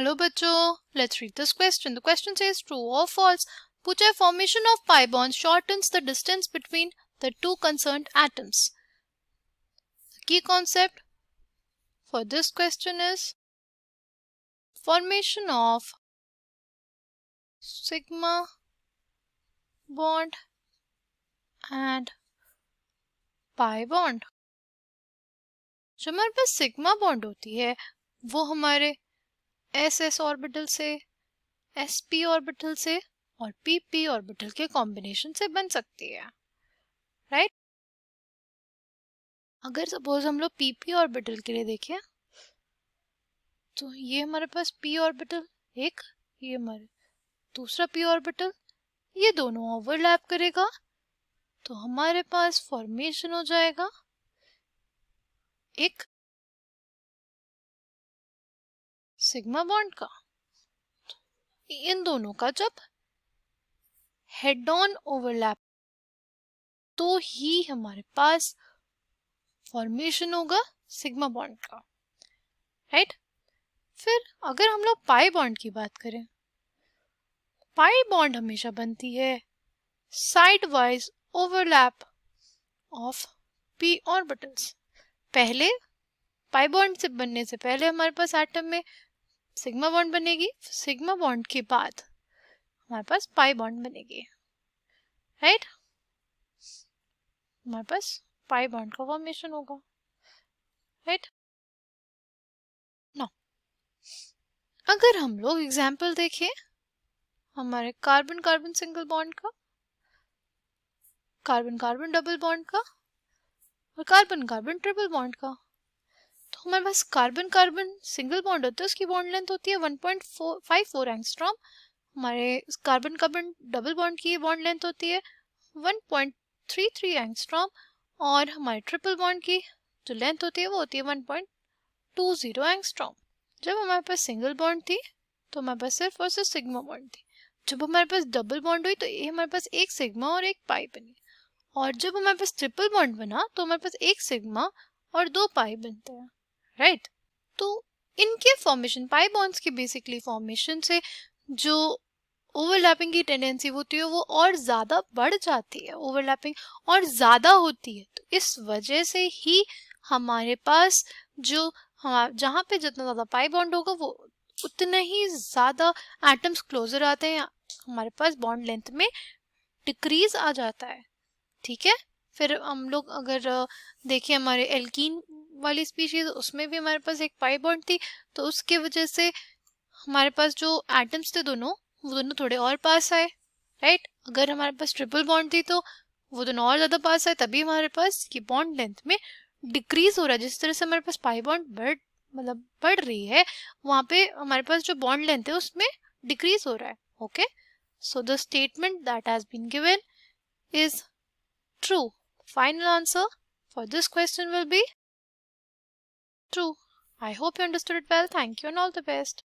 Hello बच्चों, let's read this question. The question says true और false. पूछा है formation of pi bonds shortens the distance between the two concerned atoms. The key concept for this question is formation of sigma bond and pi bond. जो हमारे पास sigma bond होती है वो हमारे S orbital से, sp orbital से और pp orbital के कॉम्बिनेशन से बन सकती है, राइट? अगर सपोज हम लोग pp ऑर्बिटल के लिए देखें तो ये हमारे पास p ऑर्बिटल एक, ये हमारे दूसरा p ऑर्बिटल, ये दोनों ओवरलैप करेगा तो हमारे पास फॉर्मेशन हो जाएगा एक सिग्मा बॉन्ड का. इन दोनों का जब हेड ऑन ओवरलैप तो ही हमारे पास फॉर्मेशन होगा सिग्मा बॉन्ड का, राइट? फिर अगर हम लोग पाई बॉन्ड की बात करें, पाई बॉन्ड हमेशा बनती है side wise overlap of p orbitals. पहले पाई बॉन्ड से बनने से पहले हमारे पास एटम में सिग्मा बॉन्ड बनेगी, सिग्मा बॉन्ड के बाद हमारे पास पाई बॉन्ड बनेगी, राइट? हमारे पास पाई बॉन्ड का फॉर्मेशन होगा, राइट? नाउ अगर हम लोग एग्जांपल देखें हमारे कार्बन कार्बन सिंगल बॉन्ड का, कार्बन कार्बन डबल बॉन्ड का और कार्बन कार्बन ट्रिपल बॉन्ड का, तो हमारे पास कार्बन कार्बन सिंगल बॉन्ड होता है, उसकी बॉन्ड लेंथ होती है 1.54 एंगस्ट्रॉम. हमारे कार्बन कार्बन डबल बॉन्ड की बॉन्ड लेंथ होती है 1.33 एंगस्ट्रॉम और हमारे ट्रिपल बॉन्ड की जो लेंथ होती है वो होती है 1.20 एंगस्ट्रॉम. जब हमारे पास सिंगल बॉन्ड थी तो हमारे पास सिर्फ और सिर्फ सिग्मा बॉन्ड थी. जब हमारे पास डबल बॉन्ड हुई तो ये हमारे पास एक सिग्मा और एक पाई बनी, और जब हमारे पास ट्रिपल बॉन्ड बना तो हमारे पास एक सिग्मा और दो पाई बनते हैं, राइट? तो इनके फॉर्मेशन, पाई बॉन्ड्स की बेसिकली फॉर्मेशन से जो ओवरलैपिंग की टेंडेंसी होती है वो और ज़्यादा बढ़ जाती है, ओवरलैपिंग और ज़्यादा होती है. तो इस वजह से ही हमारे पास जो जहाँ पे जितना ज़्यादा पाई बॉन्ड होगा वो उतने ही ज़्यादा एटम्स क्लोजर आते हैं, हमारे पास बॉन्ड लेंथ में डिक्रीज आ जाता है, ठीक है? फिर हम लोग अगर देखें हमारे एल्कीन वाली स्पीशीज, उसमें भी हमारे पास एक पाई बॉन्ड थी तो उसके वजह से हमारे पास जो एटम्स थे दोनों वो दोनों थोड़े और पास आए, राइट? अगर हमारे पास ट्रिपल बॉन्ड थी तो वो दोनों और ज़्यादा पास आए, तभी हमारे पास ये बॉन्ड लेंथ में डिक्रीज हो रहा है. जिस तरह से हमारे पास पाई बॉन्ड बढ़ रही है, वहाँ पे हमारे पास जो बॉन्ड लेंथ है उसमें डिक्रीज हो रहा है. Okay, so the statement that has been given is true. Final answer for this question will be true. I hope you understood it well. Thank you and all the best.